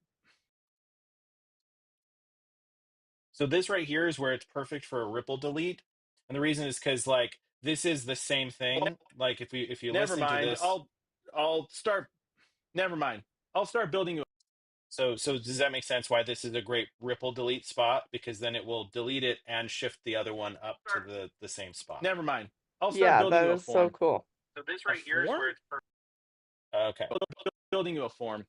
So this right here is where it's perfect for a ripple delete. And the reason is because like this is the same thing. Like if you Never listen to mind. this. I'll start. Never mind. I'll start building you. So does that make sense why this is a great ripple delete spot? Because then it will delete it and shift the other one up to the same spot. Never mind. I'll start Yeah, building that you a is so form. cool. So this right here is where it's perfect. Okay. Building you a form.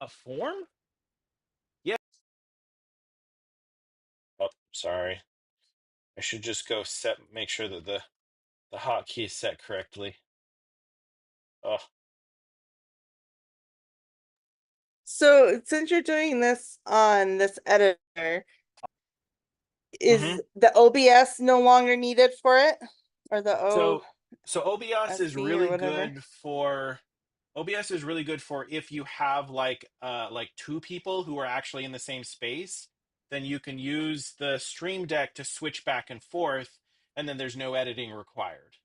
A form? Yeah. Oh, sorry. I should just go make sure that the hotkey is set correctly. Oh, So since you're doing this on this editor, is the OBS no longer needed for it? Or the so OBS is OSB or really whatever? good for if you have like 2 people who are actually in the same space, then you can use the Stream Deck to switch back and forth, and then there's no editing required.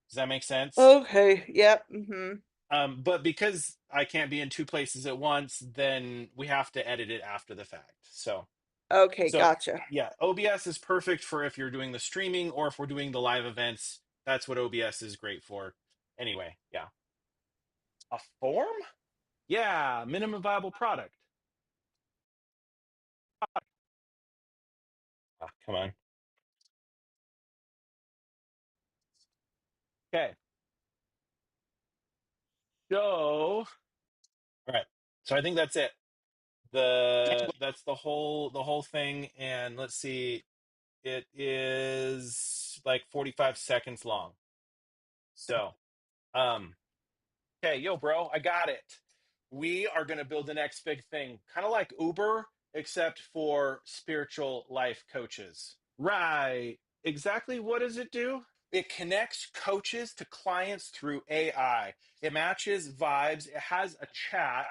Does that make sense? Okay, yep. But because I can't be in 2 places at once, then we have to edit it after the fact. So Okay, gotcha. yeah, OBS is perfect for if you're doing the streaming or if we're doing the live events. That's what OBS is great for. Anyway, yeah. A form? Yeah, minimum viable product. Come on. Okay. So, All right. So I think that's it. That's the whole thing, and let's see, it is like 45 seconds long. So, okay, yo, bro, I got it. We are going to build the next big thing, kind of like Uber, except for spiritual life coaches. Right. Exactly what does it do? It connects coaches to clients through AI. It matches vibes, it has a chat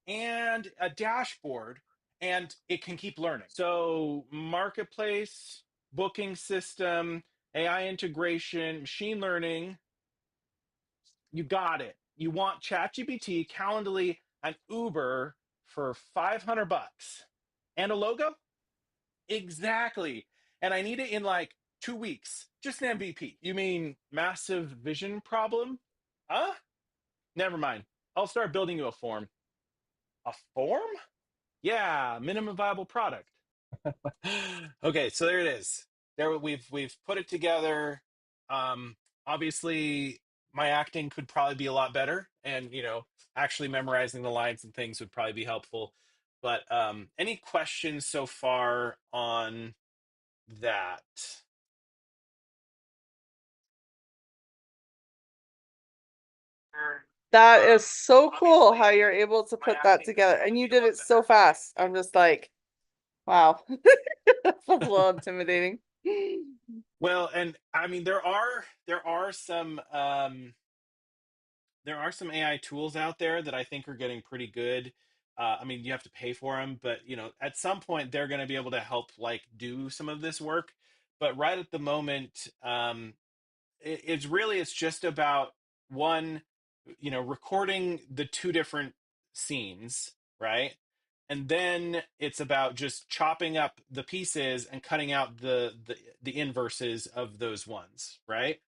and a dashboard, and it can keep learning. So marketplace, booking system, AI integration, machine learning, you got it. You want ChatGPT, Calendly, and Uber for $500 and a logo? Exactly. And I need it in like 2 weeks. Just an MVP. You mean massive vision problem? Huh? Never mind. I'll start building you a form. A form? Yeah, minimum viable product. Okay, so there it is. There we've put it together. Um, Obviously, my acting could probably be a lot better, and actually memorizing the lines and things would probably be helpful. But any questions so far on that? That is so cool how you're able to put that together. And you did it so fast. I'm just like, wow. That's a little intimidating. Well, and I mean there are some AI tools out there that I think are getting pretty good. I mean, you have to pay for them, but at some point they're going to be able to help like do some of this work. But right at the moment, it's just about one, recording the two different scenes, right? And then it's about just chopping up the pieces and cutting out the inverses of those ones, right?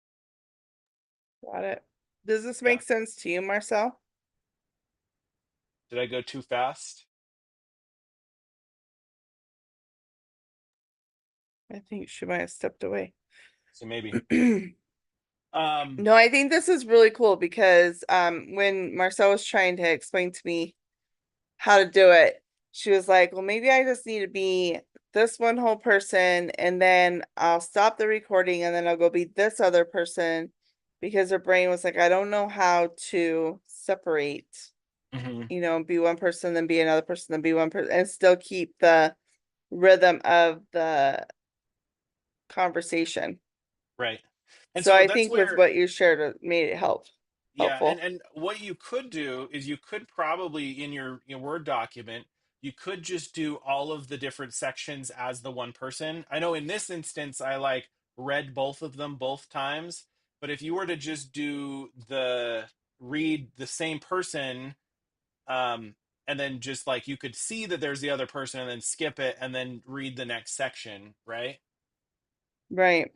Got it. Does this Yeah. make sense to you, Marcel? Did I go too fast? I think she might have stepped away. So maybe. No, I think this is really cool because when Marcel was trying to explain to me how to do it, she was like, well, maybe I just need to be this one whole person, and then I'll stop the recording and then I'll go be this other person, because her brain was like, I don't know how to separate, Mhm. be one person, then be another person, then be one person, and still keep the rhythm of the conversation. Right. And So so I that's think with where, what you shared, it made it yeah, and helpful. and what you could do is you could probably in your Word document, you could just do all of the different sections as the one person. I know in this instance I like read both of them both times, but if you were to just do the read the same person, um and then just like you could see that there's the other person and then skip it and then read the next section, right? Right.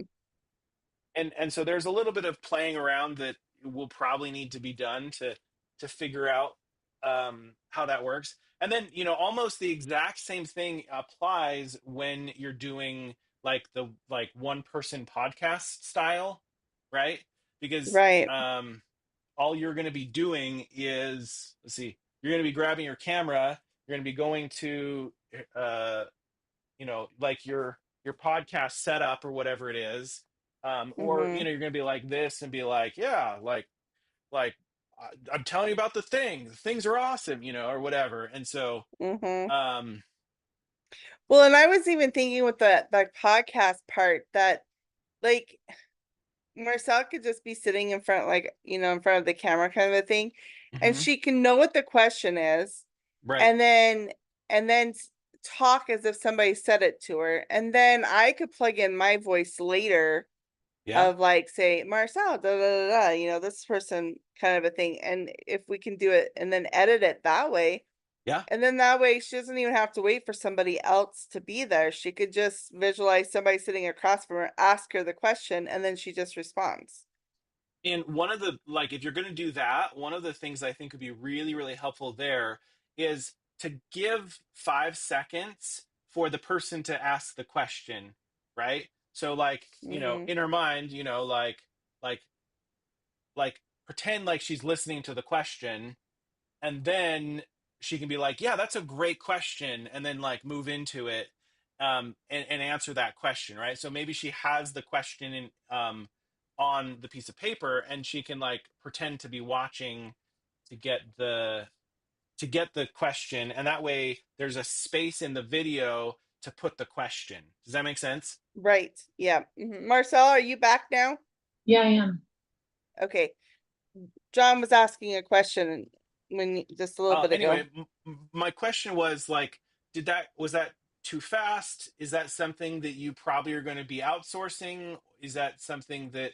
And so there's a little bit of playing around that will probably need to be done to figure out how that works. And then almost the exact same thing applies when you're doing like the like one person podcast style, right? Because Right. all you're going to be doing is, let's see, you're going to be grabbing your camera, you're going to be going to like your podcast setup or whatever it is, or Mm-hmm. you're gonna be like this and be like, yeah, like I'm telling you about the things are awesome, or whatever. And so Mm-hmm. um Well, and I was even thinking with the podcast part that, like, Marcel could just be sitting in front, like, in front of the camera kind of a thing, and mhm, she can know what the question is, right, and then talk as if somebody said it to her, and then I could plug in my voice later yeah, of like, say, Marcel, da da da, da, this person kind of a thing, and if we can do it and then edit it that way. yeah. And then that way she doesn't even have to wait for somebody else to be there. She could just visualize somebody sitting across from her, ask her the question, and then she just responds. And one of the, like, if you're going to do that, one of the things I think would be really, really helpful there is to give 5 seconds for the person to ask the question, right? So, like, Mm-hmm. in her mind, like, like, pretend like she's listening to the question, and then she can be like, yeah, that's a great question, and then like move into it, and answer that question, right? So maybe she has the question on the piece of paper, and she can like pretend to be watching to get the question, and that way there's a space in the video to put the question. Does that make sense? Right. Yeah. Marcel, are you back now? Yeah, I am. Okay. John was asking a question when just a little bit Anyway, ago. my question was like, was that too fast? Is that something that you probably are going to be outsourcing? Is that something that,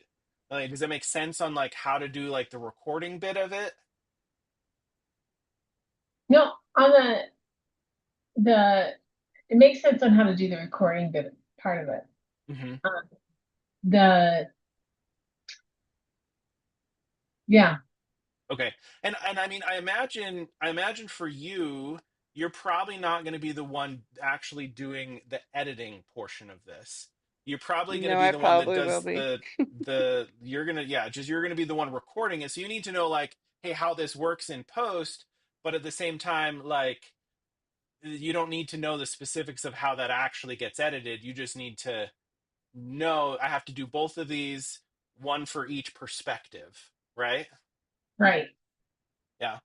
like, does that make sense on like how to do like the recording bit of it? No, on the it makes sense on how to do the recording bit part of it. Hmm. Um, the yeah, Okay. And I mean, I imagine for you, you're probably not going to be the one actually doing the editing portion of this. You're probably going to No, be I the one that probably will does be. you're going to be the one recording it. So you need to know like, hey, how this works in post, but at the same time, like, you don't need to know the specifics of how that actually gets edited. You just need to know I have to do both of these, one for each perspective, right? right. Yeah,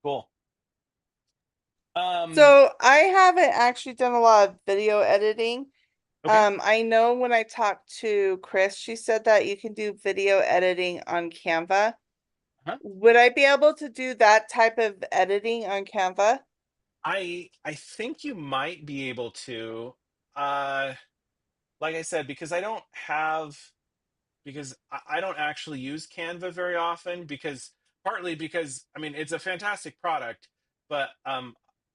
cool. Um, So I haven't actually done a lot of video editing. okay. I know when I talked to Chris, she said that you can do video editing on Canva. Huh? Would I be able to do that type of editing on Canva? I think you might be able to, uh, like I said, because I don't actually use Canva very often, because partly because I mean it's a fantastic product, but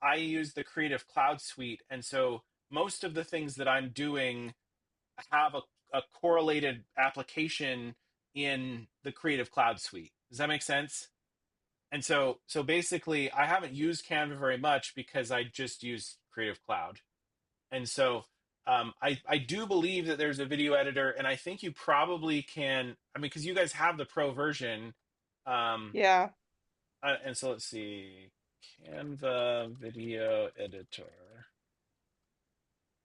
I use the Creative Cloud suite, and so most of the things that I'm doing have a correlated application in the Creative Cloud suite. Does that make sense? And so basically I haven't used Canva very much because I just use Creative Cloud. And so I do believe that there's a video editor, and I think you probably can. I mean, because you guys have the pro version, um, Yeah, and so let's see, Canva video editor,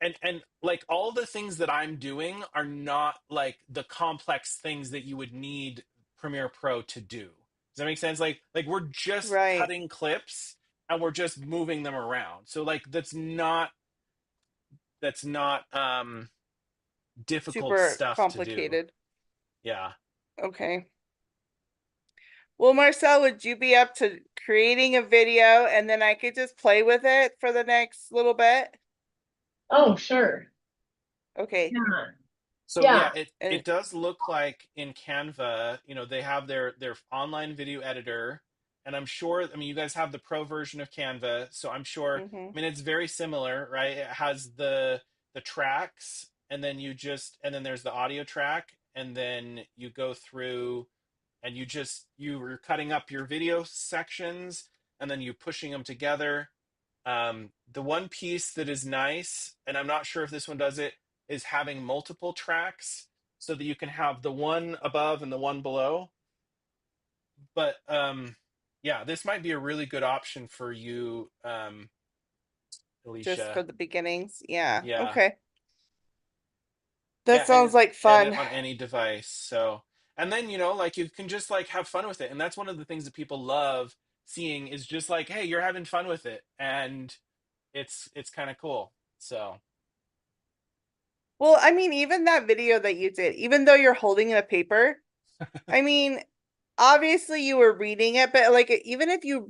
and like all the things that I'm doing are not like the complex things that you would need Premiere Pro to do. Does that make sense? Like we're just right. cutting clips and we're just moving them around. So like that's not difficult Super stuff to do. complicated. Yeah. Okay. Well, Marcel, would you be up to creating a video and then I could just play with it for the next little bit? Oh, sure. Okay. Yeah. So yeah, Yeah. it And does look like in Canva, they have their online video editor, and I'm sure, I mean, you guys have the pro version of Canva, so I'm sure, mhm. I mean, it's very similar, right? It has the tracks, and then and then there's the audio track, and then you go through and you're cutting up your video sections, and then you pushing them together. The one piece that is nice, and I'm not sure if this one does it, is having multiple tracks so that you can have the one above and the one below. But yeah, this might be a really good option for you, Just for Alicia. the beginnings. Yeah. Yeah. Okay. Yeah, That and sounds it's like edit fun. on any device. So, and then, like you can just like have fun with it. And that's one of the things that people love seeing, is just like, hey, you're having fun with it. And it's kind of cool. So, Well, I mean, even that video that you did, even though you're holding a paper, I mean, obviously you were reading it, but like even if you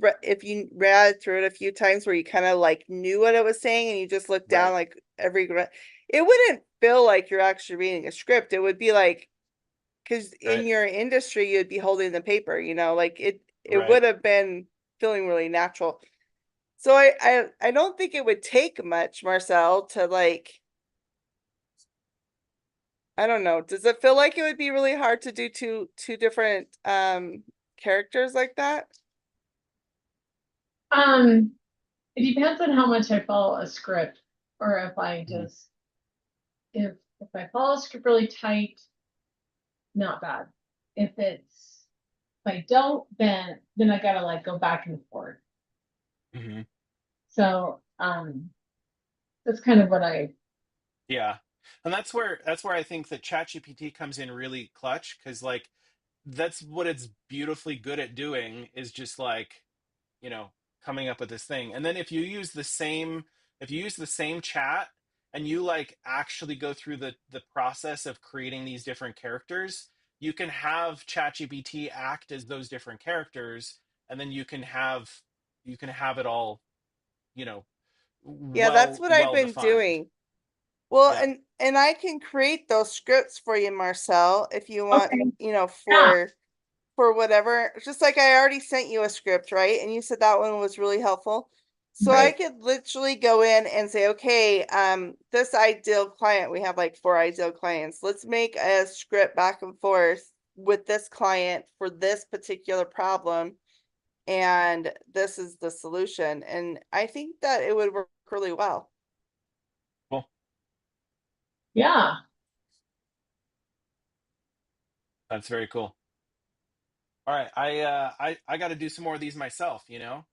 read through it a few times where you kind of like knew what it was saying and you just looked down right, like it wouldn't feel like you're actually reading a script. It would be like, because in right, your industry you'd be holding the paper, like it right. would have been feeling really natural. So I don't think it would take much, Marcel, to like, I don't know. Does it feel like it would be really hard to do two different characters like that? Um, it depends on how much I follow a script, or if I Mhm. just if I follow a script really tight, not bad. If I don't, then I gotta like go back and forth. Mhm. So that's kind of what I Yeah. And that's where I think that ChatGPT comes in really clutch, because like that's what it's beautifully good at doing, is just like, you know, coming up with this thing. And then if you use the same chat, and you like actually go through the process of creating these different characters, you can have ChatGPT act as those different characters, and then you can have you can have it all, you know, Yeah, that's what I've well been defined. doing. Well, Yeah. and I can create those scripts for you, Marcel, if you want, Okay. Yeah. for whatever. Just like I already sent you a script, right? And you said that one was really helpful. So I Right. could literally go in and say, okay, this ideal client, we have like 4 ideal clients. Let's make a script back and forth with this client for this particular problem. And this is the solution. And I think that it would work really well. Cool. Yeah. That's very cool. All right. I got to do some more of these myself, you know?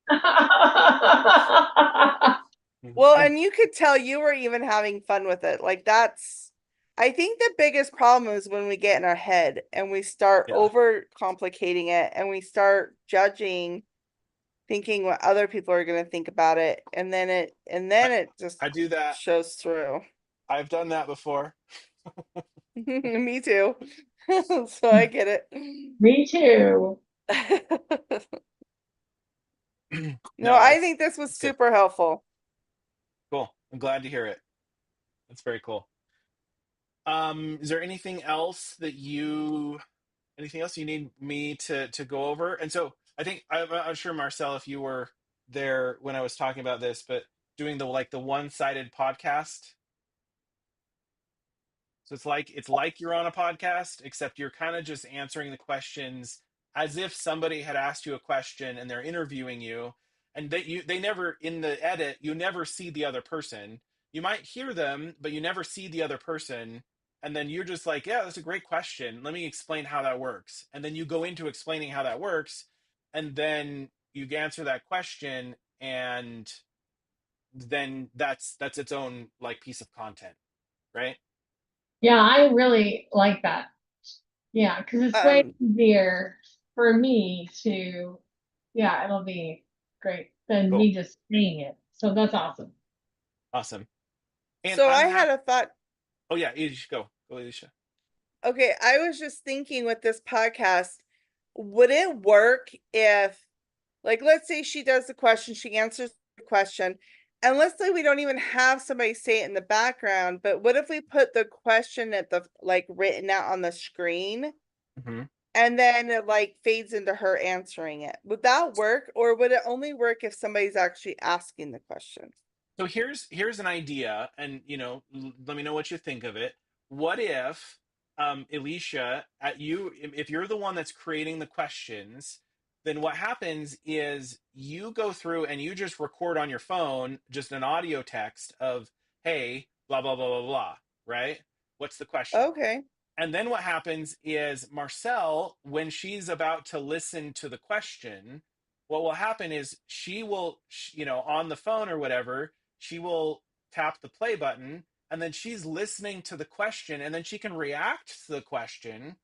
Mhm. Well, and you could tell you were even having fun with it. Like I think the biggest problem is when we get in our head and we start Yeah. over complicating it and we start judging, thinking what other people are going to think about it, and then it just I do that. shows through. I've done that before. Me too. So I get it. Me too. No, No, I think this was that's good. super helpful. Cool. I'm glad to hear it. That's very cool. Is there anything else you need me to go over? And so I think I'm sure, Marcel, if you were there when I was talking about this, but doing the one-sided podcast. So it's like you're on a podcast, except you're kind of just answering the questions as if somebody had asked you a question and they're interviewing you, and they never, in the edit, you never see the other person. You might hear them, but you never see the other person. And then you're just like, yeah, that's a great question. Let me explain how that works. And then you go into explaining how that works, and then you answer that question, and then that's its own like piece of content, right? Yeah, I really like that. Yeah, because it's way Um, easier for me to, yeah, it'll be great than Cool. me just saying it. So that's awesome. Awesome. And so I'm I happy. had a thought. Oh yeah, Alicia, go, Alicia. Okay, I was just thinking with this podcast, would it work if, like, let's say she does the question, she answers the question, and let's say we don't even have somebody say it in the background, but what if we put the question at the, like, written out on the screen, Hmm. and then it, like, fades into her answering it? Would that work, or would it only work if somebody's actually asking the question? So here's an idea, and let me know what you think of it. What if, Alicia, if you're the one that's creating the questions, then what happens is you go through and you just record on your phone just an audio text of, hey, blah blah blah blah blah, right? What's the question? Okay, And then what happens is Marcel, when she's about to listen to the question, what will happen is she will, on the phone or whatever, she will tap the play button, and then she's listening to the question, and then she can react to the question,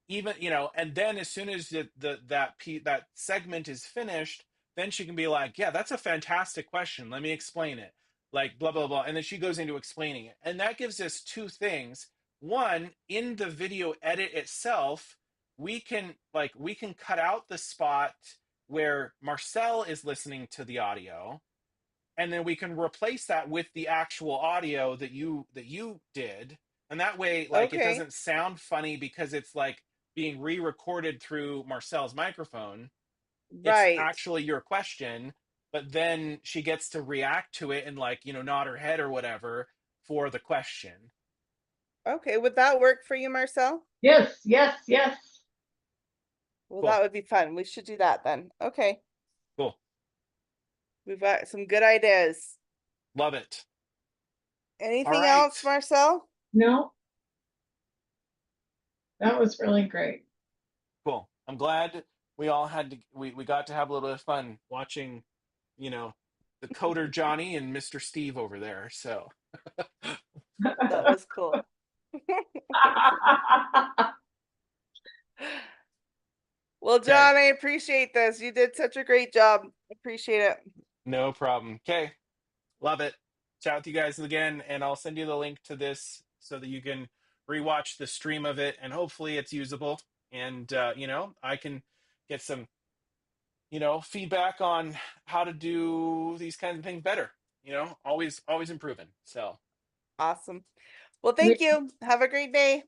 even, and then as soon as that segment is finished, then she can be like, yeah, that's a fantastic question, let me explain it, like blah blah blah, and then she goes into explaining it, and that gives us two things. One, in the video edit itself, we can cut out the spot where Marcel is listening to the audio, and then we can replace that with the actual audio that you did, and that way, like, it okay, doesn't sound funny because it's like being re-recorded through Marcel's microphone. It's right. actually your question, but then she gets to react to it and, like, nod her head or whatever for the question. Okay, would that work for you, Marcel? Yes, yes, yes. Well, Cool. that would be fun. We should do that then. Okay, Cool. we've got some good ideas. Love it. All Anything else, right. Marcel? No, that was really great. Cool. I'm glad we got to have a little bit of fun watching, you know, the coder Johnny and Mr. Steve over there. So That was cool. Well, okay, John, I appreciate this. You did such a great job. Appreciate it. no problem. Okay, love it. Chat with you guys again, and I'll send you the link to this so that you can rewatch the stream of it, and hopefully it's usable. And I can get some feedback on how to do these kinds of things better. Always improving. So Awesome. Well, thank you. Have a great day.